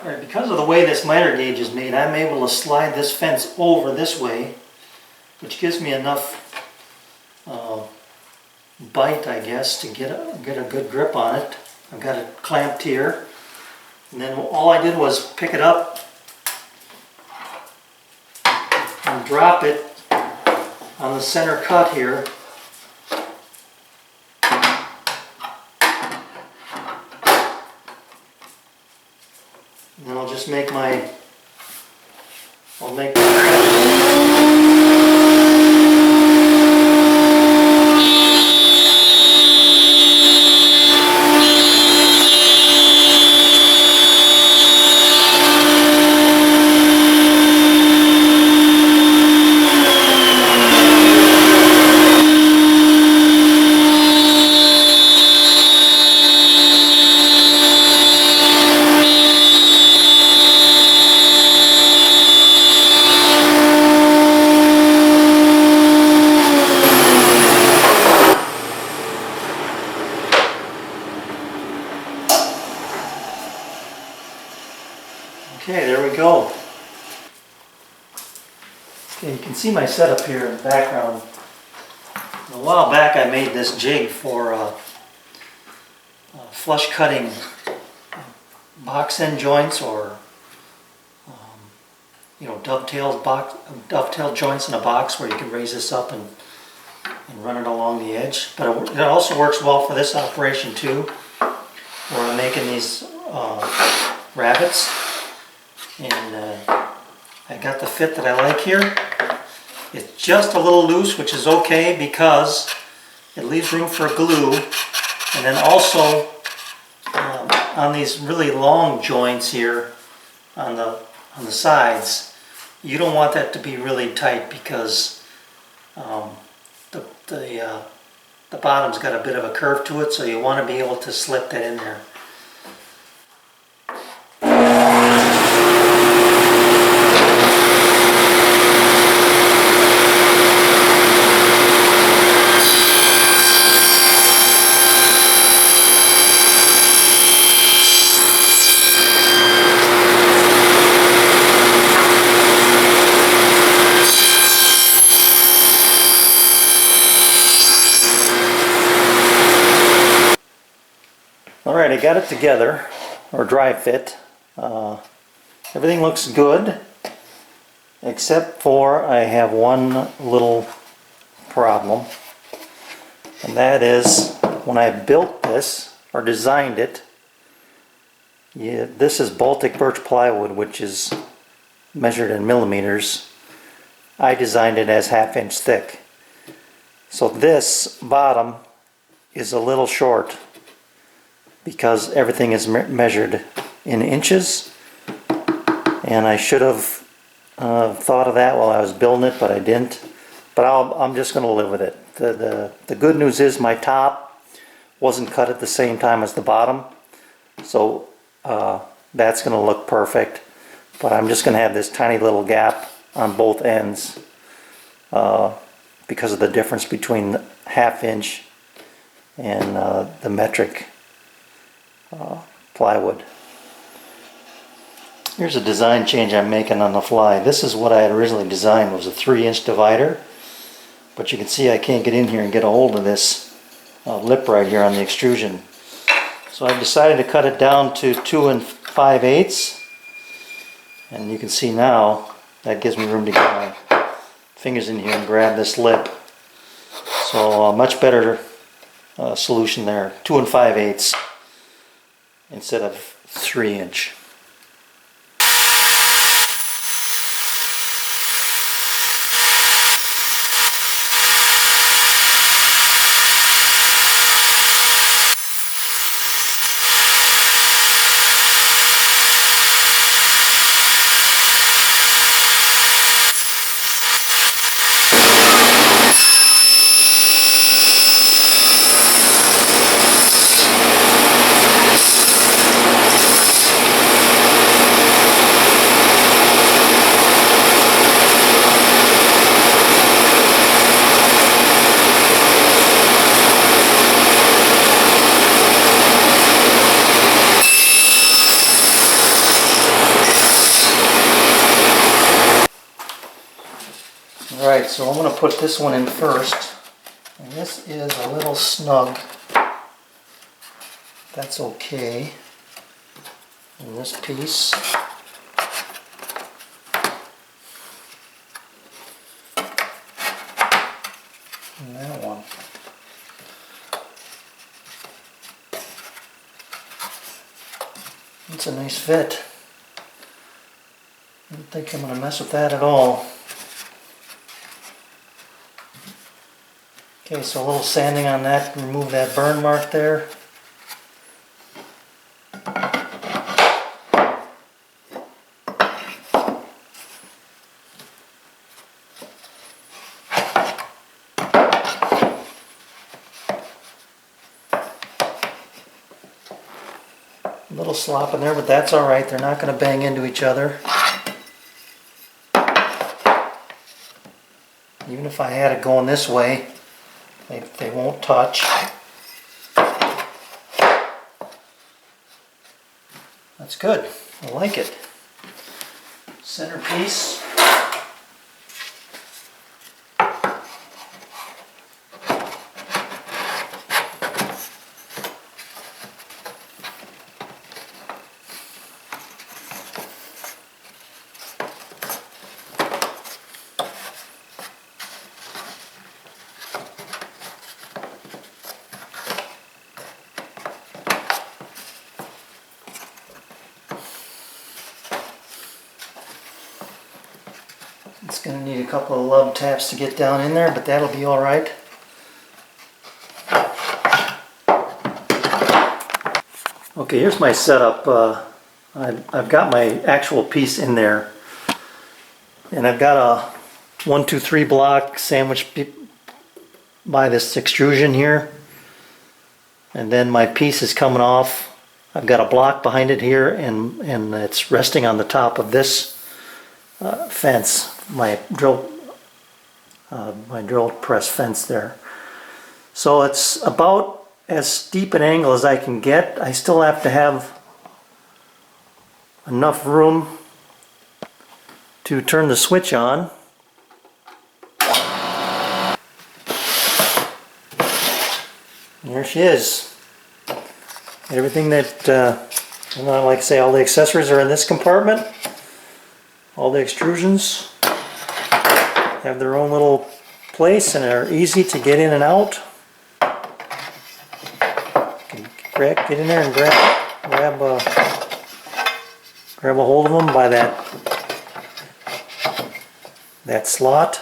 Alright, because of the way this miter gauge is made, I'm able to slide this fence over this way, which gives me enough bite, I guess, to get a good grip on it. I've got it clamped here, and then all I did was pick it up and drop it on the center cut here. And then I'll just make my, okay, there we go. Okay, you can see my setup here in the background. A while back I made this jig for flush cutting box end joints, or dovetail joints in a box where you can raise this up and run it along the edge. But it also works well for this operation too, where I'm making these rabbets. And I got the fit that I like here. It's just a little loose, which is okay because it leaves room for glue. And then also on these really long joints here on the sides, you don't want that to be really tight because the bottom's got a bit of a curve to it, so you want to be able to slip that in there. Alright, I got it together, or dry fit. Everything looks good, except for I have one little problem. And that is, when I built this, or designed it, this is Baltic birch plywood, which is measured in millimeters. I designed it as 1/2 inch thick. So this bottom is a little short, because everything is measured in inches, and I should have thought of that while I was building it, but I didn't. But I'm just going to live with it. The good news is my top wasn't cut at the same time as the bottom, so that's going to look perfect. But I'm just going to have this tiny little gap on both ends because of the difference between the 1/2 inch and the metric plywood. Here's a design change I'm making on the fly. This is what I had originally designed, was a 3-inch divider, but you can see I can't get in here and get a hold of this lip right here on the extrusion. So I've decided to cut it down to 2 5/8, and you can see now that gives me room to get my fingers in here and grab this lip. So a much better solution there, 2 5/8 instead of 3-inch. Alright, so I'm going to put this one in first. And this is a little snug. That's okay. And this piece. And that one. It's a nice fit. I don't think I'm going to mess with that at all. Okay, so a little sanding on that, remove that burn mark there. A little slop in there, but that's alright, they're not going to bang into each other. Even if I had it going this way, they won't touch. That's good. I like it. Centerpiece. It's going to need a couple of love taps to get down in there, but that'll be alright. Okay, here's my setup. I've got my actual piece in there. And I've got a 1, 2, 3 block sandwiched by this extrusion here. And then my piece is coming off. I've got a block behind it here, and it's resting on the top of this fence, my drill press fence there. So it's about as steep an angle as I can get. I still have to have enough room to turn the switch on. There she is. Everything that, like I say, all the accessories are in this compartment. All the extrusions have their own little place and are easy to get in and out. Get in there and grab a hold of them by that slot.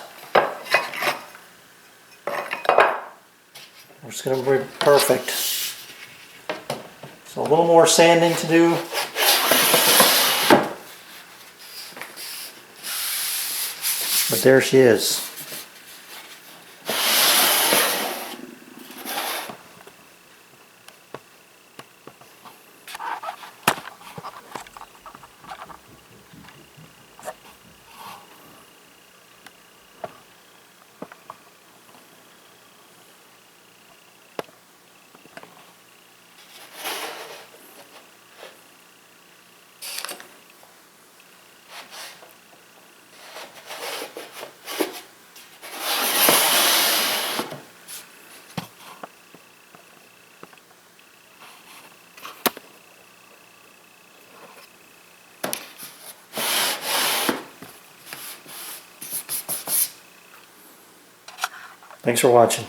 It's going to be perfect. So a little more sanding to do. But there she is. Thanks for watching.